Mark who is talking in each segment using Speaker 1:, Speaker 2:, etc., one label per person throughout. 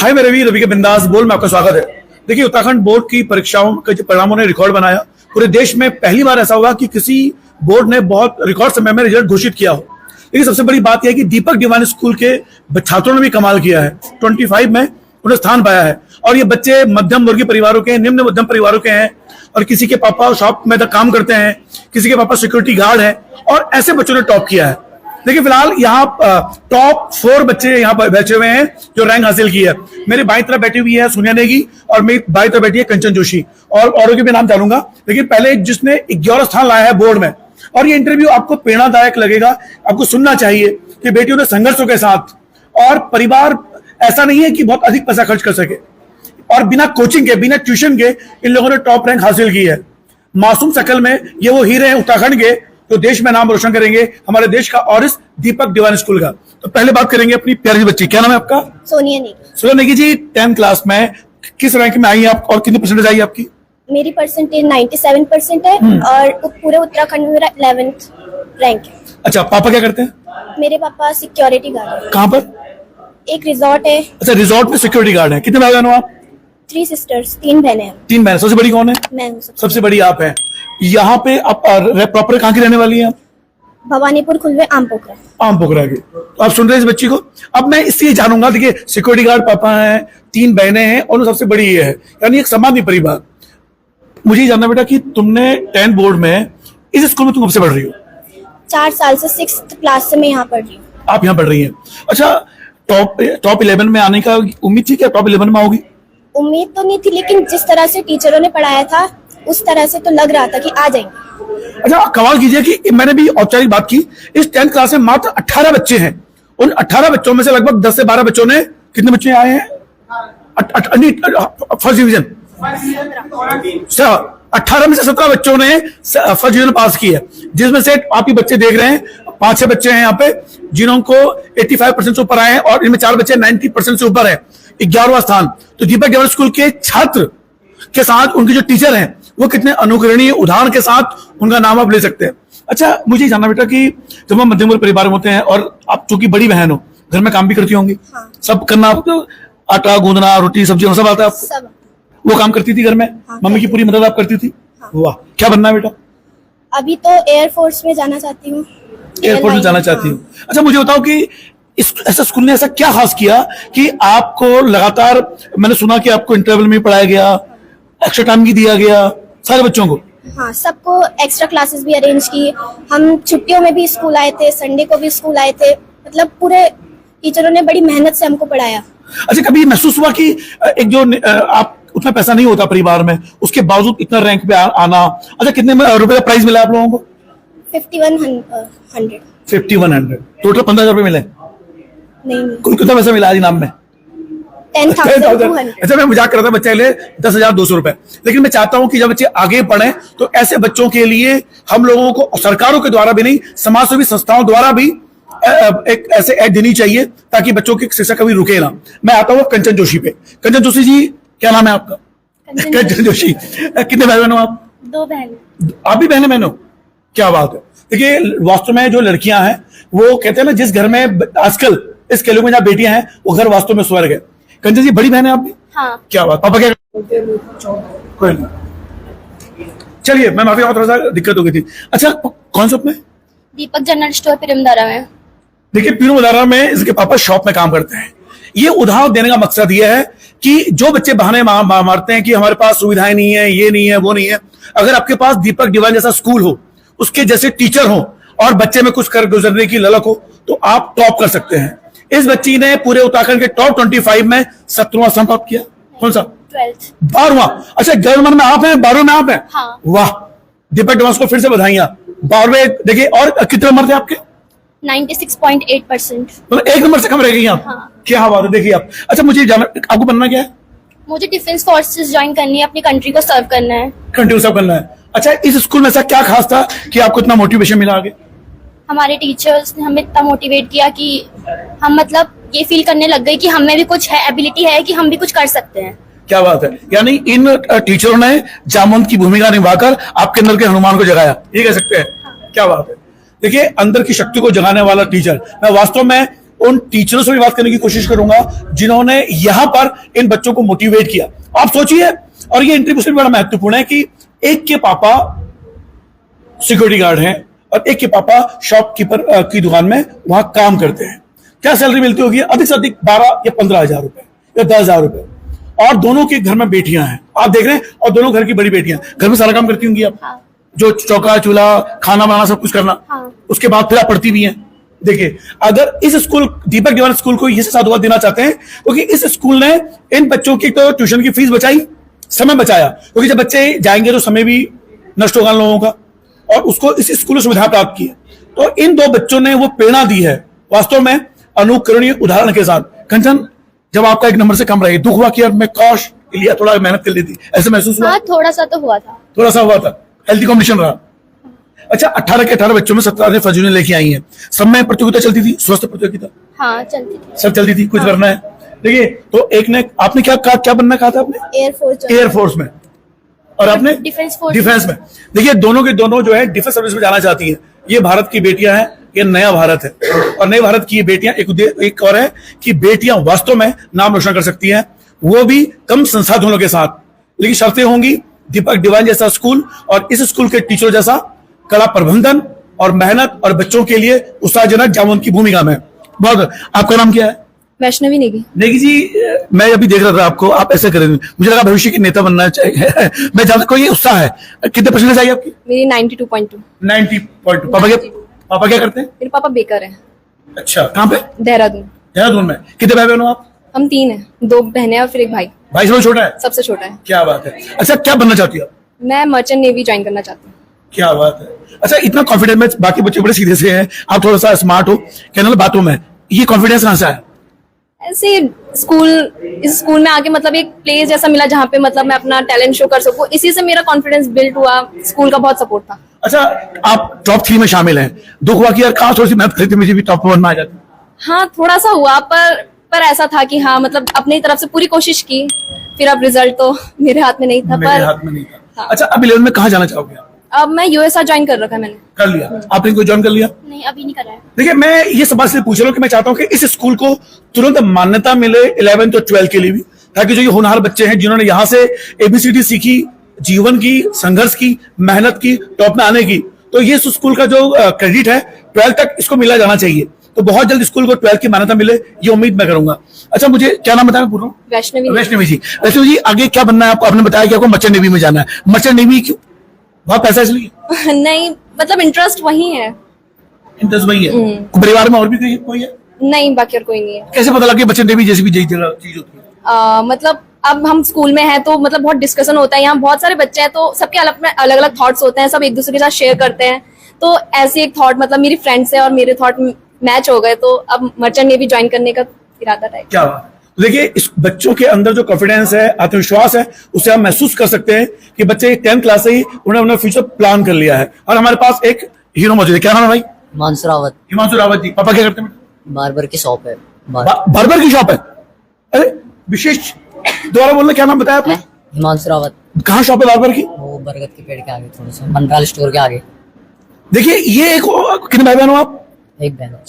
Speaker 1: हाय मेरे वीर रवि के बिंदास बोल में आपका स्वागत है। देखिए, उत्तराखंड बोर्ड की परीक्षाओं के जो परिणामों ने रिकॉर्ड बनाया, पूरे देश में पहली बार ऐसा होगा कि किसी बोर्ड ने बहुत रिकॉर्ड समय में रिजल्ट घोषित किया हो। लेकिन सबसे बड़ी बात यह है कि दीपक डिवाइन स्कूल के छात्रों ने भी कमाल किया है। 25 में उन्हें स्थान पाया है और ये बच्चे मध्यम वर्गीय परिवारों के, निम्न मध्यम परिवारों के हैं और किसी के पापा शॉप में काम करते हैं, किसी के पापा सिक्योरिटी गार्ड हैं और ऐसे बच्चों ने टॉप किया है। देखिए, फिलहाल यहाँ टॉप 4 बच्चे यहाँ पर बैठे हुए हैं जो रैंक हासिल की है। मेरी बाईं तरफ बैठी हुई है सोनिया नेगी और मेरी बाईं तरफ बैठी है कंचन जोशी और औरों के भी नाम जानूंगा। लेकिन पहले जिसने 11 स्थान लाया है बोर्ड में, और ये इंटरव्यू आपको प्रेरणादायक लगेगा, आपको सुनना चाहिए कि बेटियों ने संघर्षों के साथ, और परिवार ऐसा नहीं है कि बहुत अधिक पैसा खर्च कर सके, और बिना कोचिंग के, बिना ट्यूशन के इन लोगों ने टॉप रैंक हासिल की है। मासूम शकल में ये वो हीरे हैं उत्तराखंड के जो देश में नाम रोशन करेंगे, हमारे देश का और इस दीपक डिवाइन स्कूल का। तो पहले बात करेंगे अपनी प्यारी बच्ची, क्या नाम है आपका?
Speaker 2: सोनिया नेगी।
Speaker 1: सोनिया नेगी जी, 10th क्लास में किस रैंक में आई हैं आप और कितनी परसेंटेज आई आपकी?
Speaker 2: मेरी परसेंटेज 97% है और पूरे उत्तराखंड में मेरा 11th रैंक है।
Speaker 1: अच्छा, पापा क्या करते हैं?
Speaker 2: मेरे पापा सिक्योरिटी गार्ड है।
Speaker 1: कहाँ पर?
Speaker 2: एक रिजॉर्ट है।
Speaker 1: अच्छा, रिजॉर्ट में सिक्योरिटी गार्ड है। कितने भाई बहन हो आप?
Speaker 2: 3 सिस्टर्स, 3 बहनें हैं।
Speaker 1: 3 बहन। सबसे बड़ी कौन है?
Speaker 2: मैं हूँ
Speaker 1: सबसे बड़ी आप है। यहाँ पे आप प्रॉपर कहाँ की रहने वाली हैं?
Speaker 2: भवानीपुर खुलवे आम पोखरा।
Speaker 1: आम पोखरा की। तो आप सुन रहे हैं इस बच्ची को। अब मैं इससे जानूंगा, देखिए सिक्योरिटी गार्ड पापा हैं, 3 बहनें हैं और सबसे बड़ी ये है, यानी एक समानी परिवार। मुझे ये जानना बेटा कि तुमने 10th बोर्ड में इस स्कूल में तुम कब से पढ़ रही हो?
Speaker 2: 4 साल से 6th क्लास से मैं यहाँ पढ़ रही हूँ।
Speaker 1: आप यहाँ पढ़ रही हैं। अच्छा, टॉप 11 में आने का उम्मीद थी क्या? टॉप 11 में आओगी?
Speaker 2: उम्मीद तो नहीं थी, लेकिन जिस तरह से टीचरों ने पढ़ाया था उस तरह से तो लग रहा था कि आ जाएंगे।
Speaker 1: अच्छा, कमाल कीजिए कि मैंने भी औपचारिक बात की, इस 10th क्लास में मात्र 18 बच्चे हैं। उन 18 बच्चों में से लगभग 10 से 12 बच्चों ने, कितने बच्चे आए हैं? First division. 18 में से 17 बच्चों ने फर्स्ट डिवीजन पास की है, जिसमें से आप ही बच्चे देख रहे हैं, 5-6 बच्चे हैं यहाँ पे जिनको 85% से ऊपर आए हैं और इनमें 4 बच्चे 90% से ऊपर है, 11वां स्थान। तो दीपक डिवाइन स्कूल के छात्र के साथ उनके जो टीचर हैं वो कितने अनुकरणीय उदाहरण के साथ उनका नाम आप ले सकते हैं। अच्छा, मुझे जानना बेटा कि जब हम मध्यम वर्ग परिवार में होते हैं और आप चूंकि बड़ी बहन हो, घर में काम भी करती होंगी।
Speaker 2: हाँ।
Speaker 1: सब करना, आटा गूंदना, रोटी सब्जी सब आता है आपको?
Speaker 2: सब।
Speaker 1: वो काम करती थी घर में?
Speaker 2: हाँ,
Speaker 1: मम्मी की पूरी मदद आप करती थी?
Speaker 2: हाँ।
Speaker 1: वाह, क्या बनना है बेटा?
Speaker 2: अभी तो एयरफोर्स में जाना चाहती हूँ।
Speaker 1: एयरपोर्ट में जाना चाहती हूँ। अच्छा, मुझे बताओ कि ऐसा स्कूल ने ऐसा क्या खास किया कि आपको लगातार, मैंने सुना कि आपको इंटरवल में पढ़ाया गया, एक्स्ट्रा टाइम भी दिया गया सारे बच्चों को?
Speaker 2: हाँ, सबको एक्स्ट्रा क्लासेस भी अरेंज की। हम छुट्टियों में भी स्कूल आए थे, संडे को भी स्कूल आए थे। मतलब पूरे टीचरों ने बड़ी मेहनत से हमको पढ़ाया।
Speaker 1: अच्छा, कभी महसूस हुआ कि एक जो आप उतना पैसा नहीं होता परिवार में, उसके बावजूद इतना रैंक पे आना? अच्छा, कितने रुपए का प्राइज मिला आप लोगों को?
Speaker 2: 5100।
Speaker 1: 5100। टोटल 15,000 रुपए मिले?
Speaker 2: नहीं,
Speaker 1: कुल कितना पैसा मिला आज इनाम में?
Speaker 2: 10,200।
Speaker 1: अच्छा, मैं मजाक कर रहा था, बच्चे ले 10,200 रुपए। लेकिन मैं चाहता हूं कि जब बच्चे आगे पढ़ें तो ऐसे बच्चों के लिए हम लोगों को, सरकारों के द्वारा भी नहीं, समाज सेवी संस्थाओं द्वारा भी एक ऐसे ऐड देनी चाहिए ताकि बच्चों की शिक्षा कभी रुके ना। मैं आता हूँ कंचन जोशी पे। कंचन जोशी जी, क्या नाम है आपका? कंचन जोशी। कितने भाई बहन हो आप?
Speaker 2: 2 बहन।
Speaker 1: आप भी बहन हो? क्या बात है। देखिए, वास्तव में जो लड़कियां हैं वो कहते हैं ना, जिस घर में आजकल इस कलयुग में जहाँ बेटियां हैं वो घर वास्तव में स्वर्ग है। कंचन जी, बड़ी बहन है आप भी?
Speaker 2: हाँ।
Speaker 1: क्या बात। पापा क्या? कोई नहीं, चलिए, मैं माफी, थोड़ा सा दिक्कत हो गई थी। अच्छा, कौन शॉप में?
Speaker 2: दीपक जनरल स्टोर पिरमदारा में।
Speaker 1: देखिए, पिरमदारा में इसके पापा शॉप में काम करते हैं। ये उदाहरण देने का मकसद ये है कि जो बच्चे बहाने मारते हैं कि हमारे पास सुविधाएं नहीं है, ये नहीं है, वो नहीं है, अगर आपके पास दीपक डिवाइन जैसा स्कूल हो, उसके जैसे टीचर हो और बच्चे में कुछ कर गुजरने की ललक हो, तो आप टॉप कर सकते हैं। इस बच्ची ने पूरे उत्तराखंड के टॉप 25 में 17वां स्थान प्राप्त किया। कौन सा? 12वां। अच्छा, 11 में आप हैं, 12वें में आप हैं?
Speaker 2: हाँ।
Speaker 1: वाह, दीपक डिवाइन को फिर से बधाइयां। 12वें। देखिए, और कितने नंबर थे आपके?
Speaker 2: 96.8%।
Speaker 1: मतलब 1 नंबर से कम रह गई आप।
Speaker 2: हाँ।
Speaker 1: क्या बात है। देखिए आप। अच्छा, मुझे जानना, आपको बनना क्या है?
Speaker 2: मुझे डिफेंस फोर्सेस ज्वाइन करनी है, अपनी कंट्री को सर्व करना है।
Speaker 1: कंट्री को सर्व करना है। अच्छा, इस स्कूल में ऐसा क्या खास था कि आपको इतना मोटिवेशन मिला आगे?
Speaker 2: हमारे टीचर्स ने हमें इतना मोटिवेट किया कि हम मतलब ये फील करने लग गए कि हमें भी कुछ है, एबिलिटी है कि हम भी कुछ कर सकते हैं।
Speaker 1: क्या बात है। यानी इन टीचरों ने जामवंत की भूमिका निभाकर आपके अंदर के हनुमान को जगाया, ये कह सकते हैं। क्या बात है। देखिए, अंदर की शक्ति को जगाने वाला टीचर। मैं वास्तव में उन टीचरों से भी बात करने की कोशिश करूंगा जिन्होंने यहां पर इन बच्चों को मोटिवेट किया। आप सोचिए, और ये इंटरव्यू से भी बड़ा महत्वपूर्ण है कि एक के पापा सिक्योरिटी गार्ड हैं और एक के पापा शॉपकीपर की दुकान में वहां काम करते हैं। क्या सैलरी मिलती होगी? अधिक से अधिक 12 या 15 हजार रुपए या 10 हजार रुपए। और दोनों के घर में बेटियां हैं, आप देख रहे हैं, और दोनों घर की बड़ी बेटियां घर में सारा काम करती होंगी आप।
Speaker 2: हाँ।
Speaker 1: जो चौका चूल्हा खाना बनाना सब कुछ करना।
Speaker 2: हाँ।
Speaker 1: उसके बाद फिर आप पढ़ती भी हैं। देखिए, अगर इस स्कूल दीपक दीवान स्कूल को ये साधुवाद देना चाहते हैं क्योंकि इस स्कूल ने इन बच्चों की तो ट्यूशन की फीस बचाई, समय बचाया, क्योंकि जब बच्चे जाएंगे तो समय भी नष्ट होगा लोगों का, और उसको इस स्कूल में सुविधा प्राप्त की है। तो इन दो बच्चों ने वो प्रेरणा दी है वास्तव में अनुकरणीय उदाहरण के साथ। कंचन, जब आपका एक नंबर से कम रही, दुख हुआ कि यार मैं काश लिया, थोड़ा मेहनत कर लेती, ऐसे महसूस हुआ?
Speaker 2: हाँ, थोड़ा सा तो हुआ था।
Speaker 1: थोड़ा सा हुआ था, हेल्थी कॉम्पिटिशन रहा। अच्छा, 18 के 18 बच्चों में 17 ने फर्स्ट लेके आई हैं। सब में प्रतियोगिता चलती थी, स्वस्थ प्रतियोगिता
Speaker 2: हाँ, चलती थी,
Speaker 1: सब चलती थी, कुछ करना है। देखिए, तो एक ने, आपने क्या बनना कहा था आपने? एयरफोर्स में, और आपने डिफेंस में। देखिए, दोनों के दोनों जो है डिफेंस सर्विस में जाना चाहती हैं। ये भारत की बेटियां हैं, ये नया भारत है, और नए भारत की ये बेटियां एक और है कि बेटियां वास्तव में नाम रोशन कर सकती हैं, वो भी कम संसाधनों के साथ। लेकिन शर्तें होंगी दीपक दीवान जैसा स्कूल और इस स्कूल के टीचर जैसा कड़ा प्रबंधन और मेहनत और बच्चों के लिए उत्साहजनक जामुन की भूमिका में। बहुत। आपका नाम क्या है?
Speaker 2: वैष्णवी नेगी।
Speaker 1: नेगी जी, मैं अभी देख रहा था आपको, आप ऐसे करें, मुझे लगा भविष्य के नेता बनना चाहिए। मैं जानता को ये उत्साह है। कितने परसेंटेज आई आपकी?
Speaker 2: मेरी 92.2।
Speaker 1: 90.2। पापा क्या करते हैं?
Speaker 2: मेरे पापा बेकर हैं।
Speaker 1: अच्छा, कहाँ पे?
Speaker 2: देहरादून
Speaker 1: में। कितने भाई बहन हो आप?
Speaker 2: हम 3 हैं, 2 बहनें और फिर एक भाई।
Speaker 1: भाई सबसे छोटा है?
Speaker 2: सबसे छोटा है।
Speaker 1: क्या बात है। अच्छा, क्या बनना चाहती हो?
Speaker 2: मैं मर्चेंट नेवी ज्वाइन करना चाहती हूँ।
Speaker 1: क्या बात है। अच्छा, इतना कॉन्फिडेंस में, बाकी बच्चे बड़े सीधे से हैं, आप थोड़ा सा स्मार्ट हो कहने वाली बातों में, ये कॉन्फिडेंस कहाँ से आया?
Speaker 2: ऐसे इस स्कूल में आके मतलब एक प्लेस जैसा मिला जहाँ पे मतलब मैं अपना टैलेंट शो कर सकूं, इसी से मेरा कॉन्फिडेंस बिल्ड हुआ। स्कूल का बहुत सपोर्ट था।
Speaker 1: अच्छा, आप टॉप 3 में शामिल हैं, दुख हुआ कि यार कहाँ थोड़ी सी मेहनत करती मुझे भी टॉप 1 में आ जाती?
Speaker 2: हाँ, थोड़ा सा हुआ, पर ऐसा था कि हाँ मतलब अपनी तरफ से पूरी कोशिश की, फिर अब रिजल्ट तो मेरे हाथ में नहीं था।
Speaker 1: मेरे हाथ में नहीं था।
Speaker 2: हाँ।
Speaker 1: अच्छा, अब 11 में कहाँ जाना चाहोगे आप?
Speaker 2: अब मैं यूएसआर ज्वाइन कर रखा है। मैंने
Speaker 1: कर लिया? आपने कोई ज्वाइन कर लिया?
Speaker 2: नहीं, अभी नहीं करा है।
Speaker 1: देखिए, मैं ये सवाल इसलिए पूछ रहा हूँ कि मैं चाहता हूँ कि इस स्कूल को तुरंत मान्यता मिले 11th और 12th के लिए भी, ताकि जो ये होनहार बच्चे हैं जिन्होंने यहाँ से ABCD सीखी, जीवन की, संघर्ष की, मेहनत की, टॉप में आने की, तो ये स्कूल का जो क्रेडिट है 12th तक इसको मिला जाना चाहिए। तो बहुत जल्द स्कूल को 12th की मान्यता मिले, ये उम्मीद मैं करूंगा। अच्छा, मुझे क्या नाम बताया? पूरा वैष्णवी जी, आगे क्या बनना है आपको? आपने बताया कि आपको मर्चेंट नेवी में जाना है। मर्चेंट नेवी क्यों? बहुत पैसा इसलिए?
Speaker 2: नहीं, मतलब इंटरेस्ट वही है।
Speaker 1: इंटरेस्ट वही है। परिवार में और भी कोई है?
Speaker 2: नहीं, बाकी और कोई नहीं है।
Speaker 1: कैसे पता लगा कि मर्चेंट नेवी जैसी भी चीज होती है?
Speaker 2: मतलब अब हम स्कूल में हैं तो मतलब बहुत डिस्कशन होता है, यहाँ बहुत सारे बच्चे हैं तो सबके अलग अलग थॉट्स होते हैं, सब एक दूसरे के साथ शेयर करते हैं। तो ऐसे एक थॉट, मतलब मेरी फ्रेंड्स है और मेरे थॉट मैच हो गए, तो अब मर्चेंट नेवी ज्वाइन करने का इरादा है।
Speaker 1: क्या बात। देखिए, इस बच्चों के अंदर जो कॉन्फिडेंस है, आत्मविश्वास है, उससे हम महसूस कर सकते हैं कि बच्चे 10th क्लास से ही उन्होंने अपना फ्यूचर प्लान कर लिया है। और हमारे पास एक हीरो मौजूद है। क्या नाम है भाई?
Speaker 3: हिमांशु रावत।
Speaker 1: हिमांशु रावत जी, पापा क्या करते हैं?
Speaker 3: बार्बर की शॉप है।
Speaker 1: बार्बर की शॉप है? अरे विशेष, दोबारा बोलना, क्या नाम बताया आपने?
Speaker 3: हिमांशु रावत।
Speaker 1: कहाँ शॉप है बार्बर की?
Speaker 3: वो बरगद के पेड़ के आगे, थोड़ा सा मंडराल स्टोर के आगे।
Speaker 1: देखिए, ये एक, कितने भाई बहन हो आप?
Speaker 3: एक बहन है,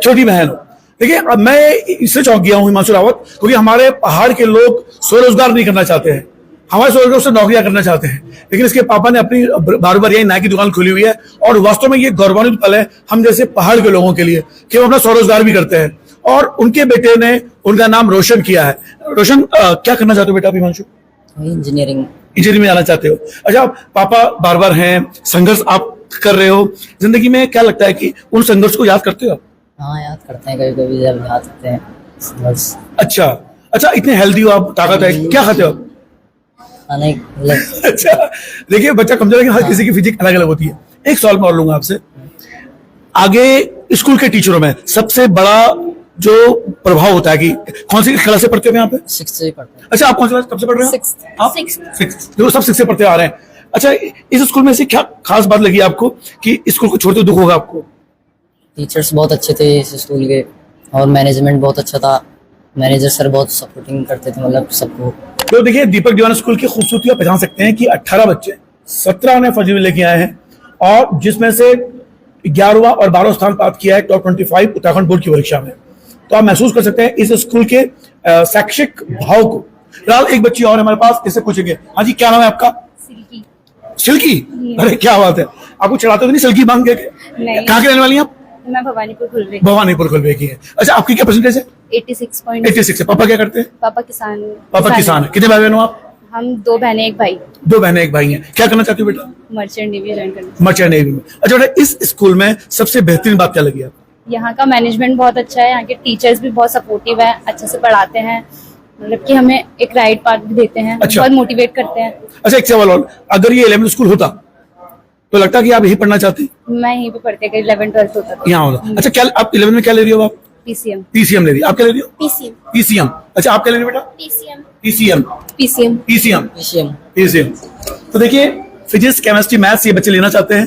Speaker 1: छोटी बहन हो। देखिए, अब मैं इससे चौंक गया हूँ हिमांशु रावत, क्योंकि हमारे पहाड़ के लोग स्वरोजगार नहीं करना चाहते हैं, हमारे स्वरोजगार से नौकरियां करना चाहते हैं। लेकिन इसके पापा ने अपनी बार यही नाई की दुकान खोली हुई है, और वास्तव में ये गौरवान्वित पल है हम जैसे पहाड़ के लोगों के लिए कि वो अपना स्वरोजगार भी करते हैं, और उनके बेटे ने उनका नाम रोशन किया है। रोशन, क्या करना चाहते हो बेटा? हिमांशु इंजीनियरिंग में जाना चाहते हो? अच्छा, पापा बार हैं, संघर्ष आप कर रहे हो जिंदगी में, क्या लगता है कि उन संघर्ष को याद करते हो?
Speaker 3: हाँ, याद करते हैं, कभी कभी जब याद करते हैं बस।
Speaker 1: अच्छा, इतने हेल्दी हो आप, ताकत है, क्या खाते हो?
Speaker 3: नहीं,
Speaker 1: अच्छा, देखिए, बच्चा कमजोर है कि हर किसी की फिजिक अलग अलग होती है। एक सवाल मैं और लूंगा आपसे, आगे स्कूल के टीचरों में सबसे बड़ा जो प्रभाव होता है कि कौन सी क्लास से पढ़ते हो यहाँ पे?
Speaker 3: 6th से पढ़ते हैं।
Speaker 1: अच्छा, आप कौन सी क्लास कब से पढ़ रहे हो? 6th। जो सब 6th से पढ़ते आ रहे हैं। अच्छा, इस स्कूल में से क्या खास बात लगी आपको कि स्कूल को छोड़ते दुख होगा आपको?
Speaker 3: टीचर्स बहुत अच्छे थे इस स्कूल के, और मैनेजमेंट बहुत अच्छा था। मैनेजर सर बहुत सपोर्टिंग करते थे, मतलब सबको।
Speaker 1: तो देखिए, दीपक दीवान स्कूल की खूबसूरती आप पहचान सकते हैं कि 18 बच्चे, 17 ने फर्स्ट लेके आए हैं, और जिसमें से 11वां और 12वां स्थान प्राप्त किया है टॉप 25 उत्तराखंड बोर्ड की परीक्षा में। तो आप महसूस कर सकते हैं इस स्कूल के शैक्षिक भाव को। फिलहाल एक बच्ची और है हमारे पास, इससे पूछेंगे। हाँ जी, क्या नाम है आपका?
Speaker 4: सिल्की।
Speaker 1: सिल्की, अरे क्या बात है। आपको चढ़ाते तो नहीं सिल्की मांग के?
Speaker 4: नहीं।
Speaker 1: कहाँ के रहने वाली हैं आप?
Speaker 4: मैं भवानीपुर खुलवे।
Speaker 1: भवानीपुर खुलवे की है। अच्छा, आपकी क्या परसेंटेज है?
Speaker 4: 86
Speaker 1: 86 है। पापा क्या करते हैं?
Speaker 4: पापा किसान।
Speaker 1: पापा किसान है। कितने भाई बहन हो आप?
Speaker 4: हम 2 बहनें 1 भाई।
Speaker 1: 2 बहनें 1 भाई हैं। क्या करना चाहती हो बेटा?
Speaker 4: मर्चेंट नेवी ज्वाइन करना।
Speaker 1: मर्चेंट नेवी में। अच्छा बेटा, इस स्कूल में सबसे बेहतरीन बात क्या लगी आपको?
Speaker 4: यहाँ का मैनेजमेंट बहुत अच्छा है, यहाँ के टीचर्स भी बहुत सपोर्टिव है, अच्छे से पढ़ाते हैं, मतलब कि हमें एक राइट पाथ भी देते हैं।
Speaker 1: अच्छा।
Speaker 4: बहुत मोटिवेट करते हैं।
Speaker 1: अच्छा, एक सवाल और, अगर ये 11th स्कूल होता तो लगता कि आप यही पढ़ना चाहती?
Speaker 4: मैं यहीं पे पढ़ते गई, 11th-12th होता था।
Speaker 1: यहाँ होता। अच्छा, क्या आप 11th में क्या ले रही हो आप?
Speaker 4: PCM।
Speaker 1: पीसीएम ले रही हो। आप क्या ले रही हो?
Speaker 2: पीसीएम।
Speaker 1: पीसीएम। अच्छा, आप क्या ले रही हो बेटा?
Speaker 2: PCM.
Speaker 1: PCM.
Speaker 2: PCM.
Speaker 1: PCM.
Speaker 3: PCM.
Speaker 1: PCM. तो देखिए, फिजिक्स, केमिस्ट्री, मैथ्स ये बच्चे लेना चाहते हैं